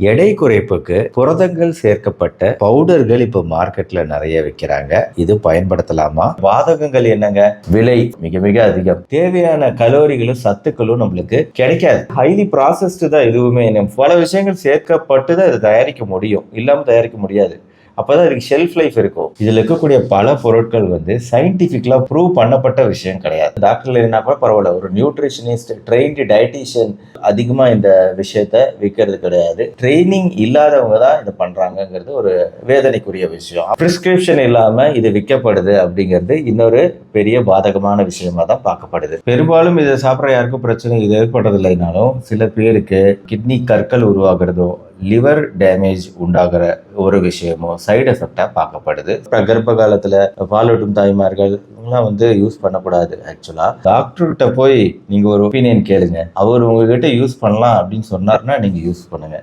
எடை குறைப்புக்கு புரதங்கள் சேர்க்கப்பட்ட பவுடர்கள் இப்ப மார்க்கெட்ல நிறைய விற்கிறாங்க. இது பயன்படுத்தலாமா? வாதகங்கள் என்னங்க? விலை மிக மிக அதிகம். தேவையான கலோரிகளும் சத்துக்களும் நம்மளுக்கு கிடைக்காது. ஹைலி ப்ராசஸ்டு தான் இதுவுமே. பல விஷயங்கள் சேர்க்கப்பட்டு தான் இதை தயாரிக்க முடியும், இல்லாம தயாரிக்க முடியாது. அப்பதான் இதுக்கு ஷெல்ஃப் லைஃப் இருக்கும். இதுல இருக்கக்கூடிய பல பொருட்கள் சயின்டிபிக்கலா ப்ரூவ் பண்ணப்பட்ட விஷயம் கிடையாது. டாக்டர்ல என்ன கூட பரவாயில்ல, ஒரு நியூட்ரிஷனிஸ்ட், ட்ரெயின்டு டயட்டீஷியன் அதிகமா இந்த விஷயத்த விற்கிறது கிடையாது. ட்ரைனிங் இல்லாதவங்க தான் இதை பண்றாங்கிறது ஒரு வேதனைக்குரிய விஷயம். பிரிஸ்கிரிப்ஷன் இல்லாம இது விற்கப்படுது அப்படிங்கிறது இன்னொரு பெரிய பாதகமான விஷயமா தான் பார்க்கப்படுது. பெரும்பாலும் இதை சாப்பிட்ற யாருக்கும் பிரச்சனை இது ஏற்படுறது இல்லைனாலும் சில பேருக்கு கிட்னி கற்கள் உருவாகிறதோ லிவர் டேமேஜ் உண்டாகிற ஒரு விஷயமும் சைடு எஃபெக்டா பார்க்கப்படுது. கர்ப்ப காலத்துல பாலூட்டும் தாய்மார்கள் யூஸ் பண்ணக்கூடாது. ஆக்சுவலா டாக்டர்கிட்ட போய் நீங்க ஒரு ஒப்பீனியன் கேளுங்க. அவர் உங்ககிட்ட யூஸ் பண்ணலாம் அப்படின்னு சொன்னார்னா நீங்க யூஸ் பண்ணுங்க.